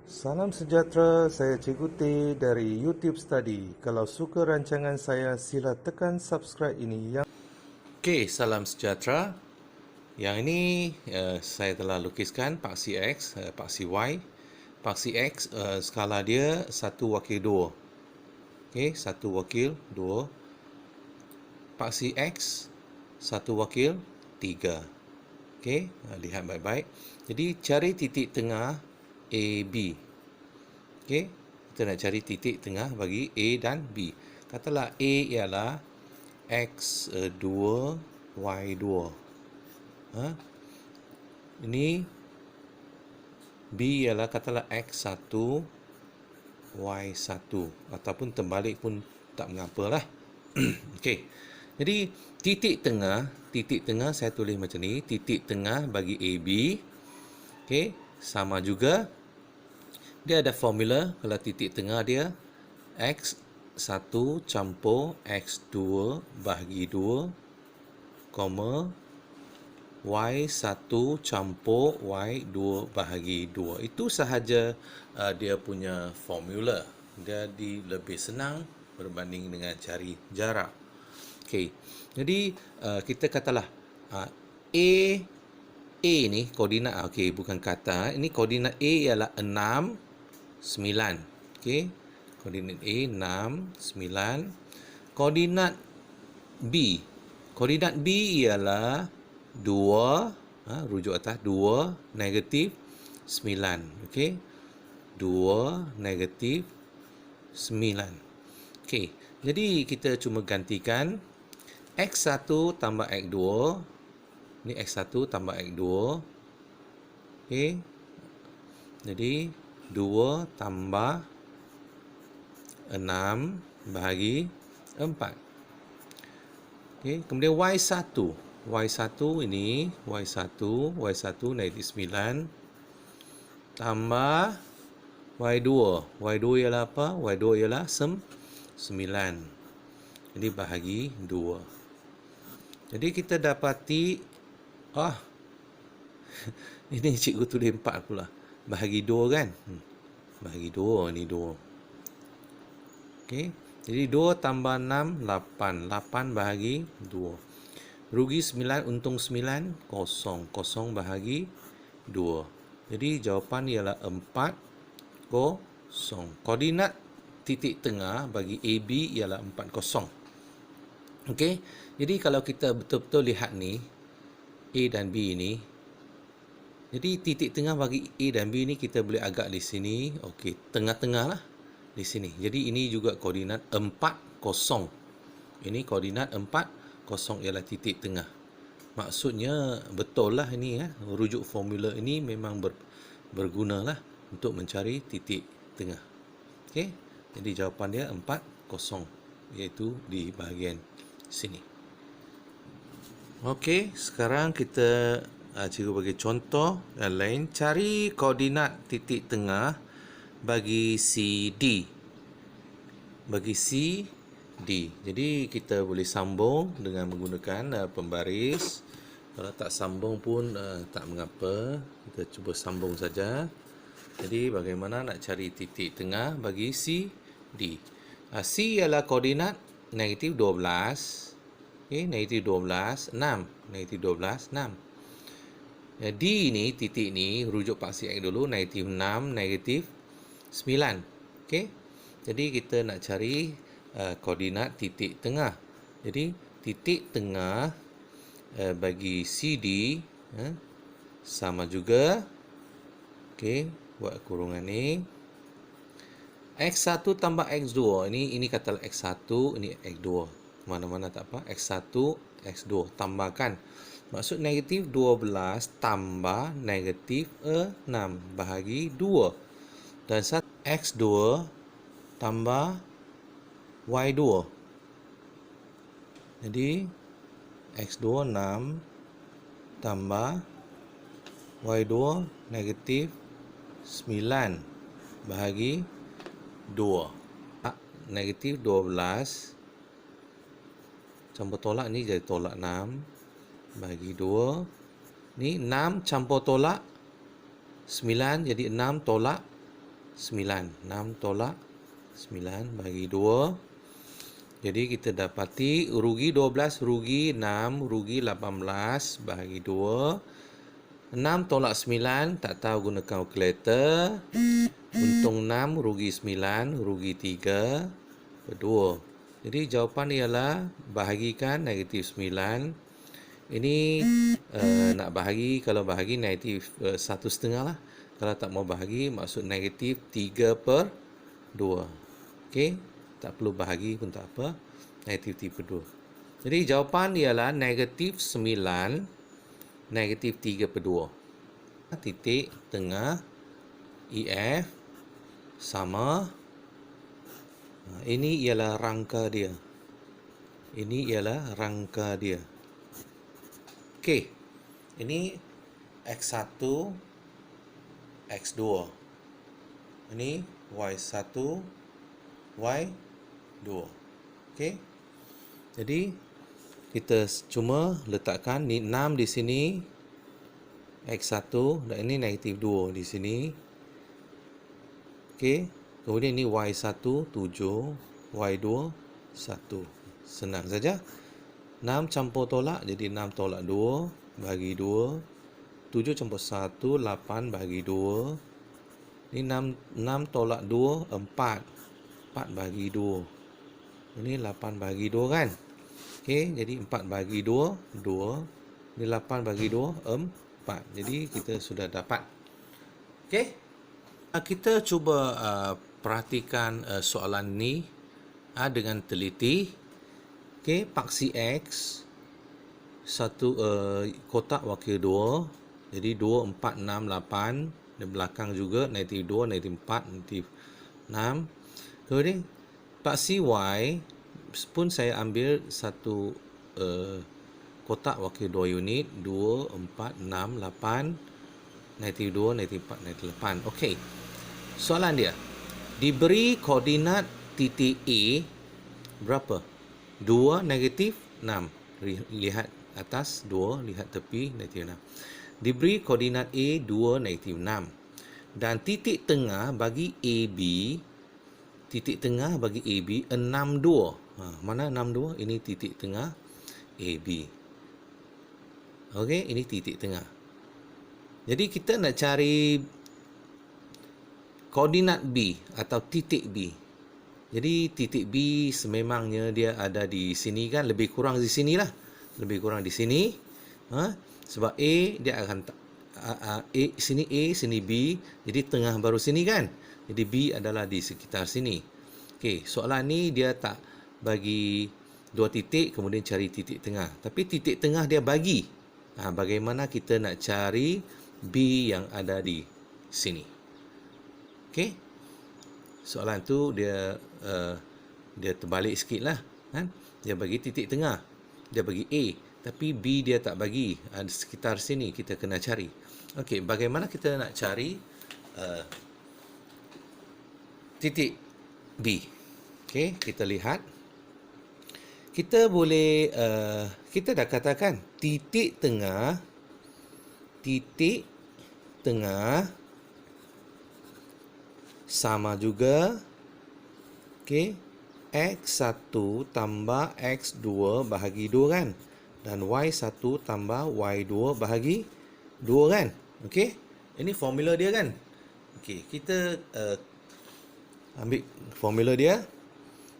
Salam sejahtera, saya Cikgu T dari YouTube Study. Kalau suka rancangan saya, sila tekan subscribe ini. Okey, salam sejahtera. Yang ini saya telah lukiskan paksi X, paksi Y. Paksi X skala dia 1/2. Okey, 1/2. Paksi X 1/3. Okey, lihat baik-baik. Jadi cari titik tengah AB. Okey, kita nak cari titik tengah bagi A dan B. Katalah A ialah X2, Y2. Ini B ialah katalah X1, Y1. Ataupun terbalik pun tak mengapalah. Okey, jadi titik tengah saya tulis macam ni. Titik tengah bagi AB. Okey, sama juga. Dia ada formula. Kalau titik tengah dia X1 campur X2 bahagi 2, Y1 campur Y2 bahagi 2. Itu sahaja dia punya formula. Jadi lebih senang berbanding dengan cari jarak. Okey, jadi kita katalah A ni koordinat, okey, bukan kata. Ini koordinat A ialah 6, 9. Okey. Koordinat A 6, 9. Koordinat B. Koordinat B ialah 2, rujuk atas 2 negatif 9. Okey. 2 negatif 9. Okey. Jadi kita cuma gantikan X1 tambah X2. Ni X1 tambah X2. Okey. Jadi 2 tambah 6 bahagi 4. Okey, kemudian Y1. Y1 ini, Y1 negatif 9 tambah Y2. Y2 ialah apa? Y2 ialah 9. Jadi bahagi 2. Jadi kita dapati, ini cikgu tulis 4 pula. Bahagi 2 kan? Bahagi 2, ni 2. Okey. Jadi 2 tambah 6, 8. 8 bahagi 2. Rugi 9, untung 9, kosong. Kosong bahagi 2. Jadi jawapan ialah 4, kosong. Koordinat titik tengah bagi AB ialah 4, kosong. Okey. Jadi kalau kita betul-betul lihat ni, A dan B ni, jadi titik tengah bagi A dan B ni kita boleh agak di sini. Okey, tengah-tengah lah di sini. Jadi ini juga koordinat 4, kosong. Ini koordinat 4, kosong ialah titik tengah. Maksudnya betul lah ini ya. Rujuk formula ini memang berguna lah untuk mencari titik tengah. Okey. Jadi jawapan dia 4, kosong, iaitu di bahagian sini. Okey, sekarang kita cikgu bagi contoh yang lain. Cari koordinat titik tengah bagi CD. Bagi CD. Jadi kita boleh sambung dengan menggunakan pembaris. Kalau tak sambung pun tak mengapa. Kita cuba sambung saja. Jadi bagaimana nak cari titik tengah bagi CD? C ialah koordinat negatif 12. Okay, negatif 12, 6. Negatif 12, 6. D ni, titik ni, rujuk paksi X dulu, negatif 6, negatif 9. Okey. Jadi kita nak cari koordinat titik tengah. Jadi titik tengah bagi CD sama juga. Okey, buat kurungan ni. X1 tambah X2. Ini katalah X1, ini X2. Mana-mana tak apa. X1, X2. Tambahkan. Maksud negatif 12 tambah negatif 6 bahagi 2. Dan X2 tambah Y2. Jadi X2 6 tambah Y2 negatif 9 bahagi 2. Negatif 12 campur tolak ni jadi tolak 6 bagi 2. Ni 6 campur tolak 9 jadi 6 tolak 9. 6 tolak 9 bagi 2. Jadi kita dapati rugi 12, rugi 6, rugi 18 bahagi 2. 6 tolak 9, tak tahu guna kalkulator. Untung 6, rugi 9, rugi 3 per 2. Jadi jawapan ialah bahagikan negatif 9. Ini nak bahagi, kalau bahagi negatif 1,5 lah. Kalau tak mau bahagi, maksud negatif 3 per 2. Okey, tak perlu bahagi pun tak apa. Negatif 3 per 2. Jadi jawapan ialah negatif 9, negatif 3 per 2. Titik tengah EF sama, ini ialah rangka dia. Ini ialah rangka dia. Okey, ini X1, X2. Ini Y1, Y2. Okey. Jadi kita cuma letakkan ni 6 di sini, X1 dan ini negatif 2 di sini. Okey. Kemudian ini Y1 7, Y2 1. Senang saja. 6 campur tolak jadi 6 tolak 2 bagi 2. 7 campur 1 8 bagi 2. Ini 6 tolak 2 4. 4 bagi 2. Ini 8 bagi 2 kan? Okey, jadi 4 bagi 2 2. Ini 8 bagi 2 4. Jadi kita sudah dapat. Okey. Kita cuba perhatikan soalan ni dengan teliti. Okey, paksi X satu kotak wakil 2. Jadi 2 4 6 8. Di belakang juga negatif 2, negatif 4, negatif 6. Kemudian paksi Y pun saya ambil satu kotak wakil 2 unit. 2 4 6 8. Negatif 2, negatif 4, negatif 8. Okey. Soalan dia. Diberi koordinat titik A berapa? 2, negatif 6. Lihat atas 2, lihat tepi negatif 6. Diberi koordinat A 2, negatif 6. Dan titik tengah bagi AB, titik tengah bagi AB 62. Mana 62? Ini titik tengah AB. Okey, ini titik tengah. Jadi kita nak cari koordinat B atau titik B. Jadi titik B sememangnya dia ada di sini kan, lebih kurang di sinilah. Lebih kurang di sini. Sebab A dia akan sini A, sini B, jadi tengah baru sini kan. Jadi B adalah di sekitar sini. Okey, soalan ni dia tak bagi dua titik kemudian cari titik tengah. Tapi titik tengah dia bagi. Bagaimana kita nak cari B yang ada di sini. Okey. Soalan tu dia terbalik sikitlah kan. Dia bagi titik tengah. Dia bagi A, tapi B dia tak bagi. Di sekitar sini kita kena cari. Okey, bagaimana kita nak cari titik B? Okey, kita lihat. Kita boleh kita dah katakan titik tengah sama juga X1 tambah X2 bahagi 2 kan, dan Y1 tambah Y2 bahagi 2 kan. Okey, ini formula dia kan. Okey, kita ambil formula dia.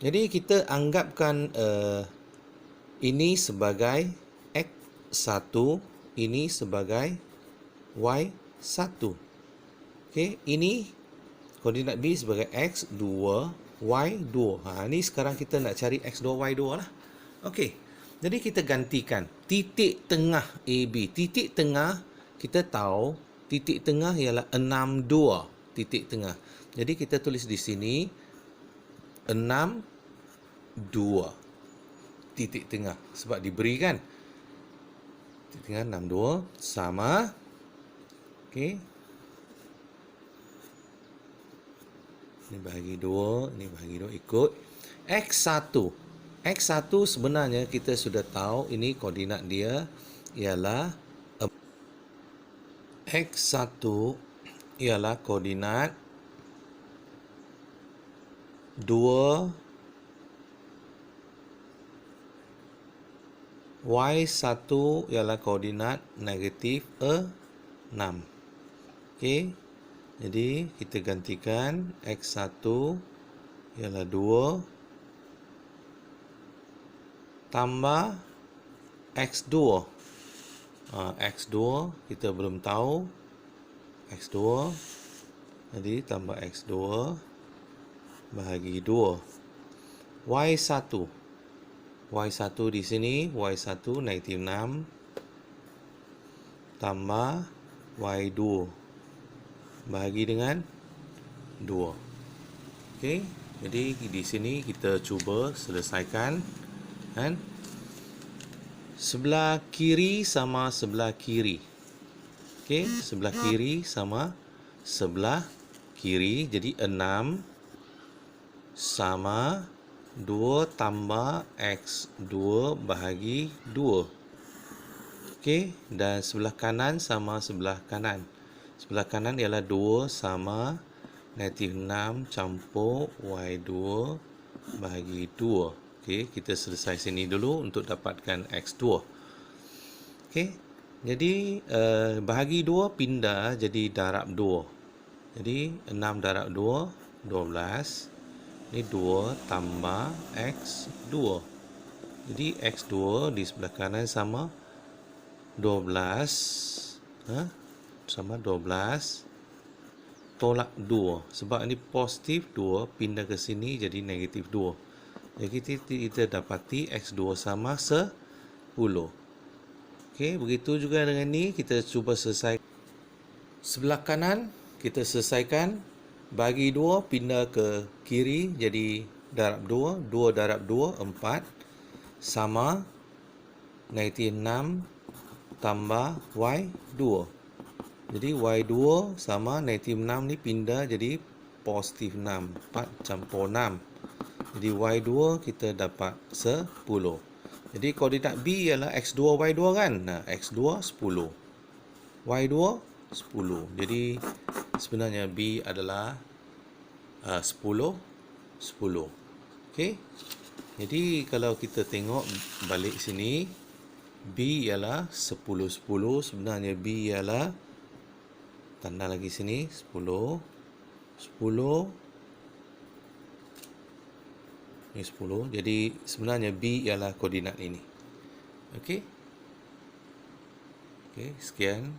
Jadi kita anggapkan ini sebagai X1, ini sebagai Y1. Okey, ini koordinat B sebagai X2, Y2. Ini sekarang kita nak cari X2, Y2 lah. Okey, jadi kita gantikan titik tengah AB. Titik tengah, kita tahu titik tengah ialah 62. Titik tengah. Jadi kita tulis di sini 62. Titik tengah. Sebab diberikan. Titik tengah 62 sama. Okey. Ini bahagi 2, ini bahagi 2 ikut X1. X1 sebenarnya kita sudah tahu ini koordinat dia ialah X1 ialah koordinat 2 Y1 ialah koordinat negatif 6. Okey. Jadi kita gantikan X1 ialah 2 tambah X2. X2 kita belum tahu. X2 jadi tambah X2 bahagi 2. Y1 di sini, Y1 negatif 6 tambah Y2 bahagi dengan 2. Okey, jadi di sini kita cuba selesaikan, kan? Sebelah kiri sama sebelah kiri. Okey, sebelah kiri sama sebelah kiri, jadi 6 sama 2 tambah X2 bahagi 2. Okey, dan sebelah kanan sama sebelah kanan. Sebelah kanan ialah 2 sama negatif 6 campur Y2 bahagi 2. Okey, kita selesai sini dulu untuk dapatkan X2. Okey, jadi bahagi 2 pindah jadi darab 2. Jadi 6 darab 2, 12. Ini 2 tambah X2. Jadi X2 di sebelah kanan sama 12. Sama 12 tolak 2. Sebab ini positif 2 pindah ke sini jadi negatif 2. Jadi kita dapati X2 sama 10. Okey, begitu juga dengan ni, kita cuba selesai. Sebelah kanan kita selesaikan, bagi 2 pindah ke kiri jadi darab 2, 2 darab 2 4 sama negatif 6 tambah Y2. Jadi Y2 sama negatif 6 ni pindah jadi positif 6. 4 campur 6. Jadi Y2 kita dapat 10. Jadi koordinat B ialah X2 Y2 kan? Nah, X2 10. Y2 10. Jadi sebenarnya B adalah 10 10. Okey. Jadi kalau kita tengok balik sini, B ialah 10 10. Sebenarnya B ialah, tanda lagi sini, 10 10. Ini 10. Jadi sebenarnya B ialah koordinat ini. Okey. Okey, sekian.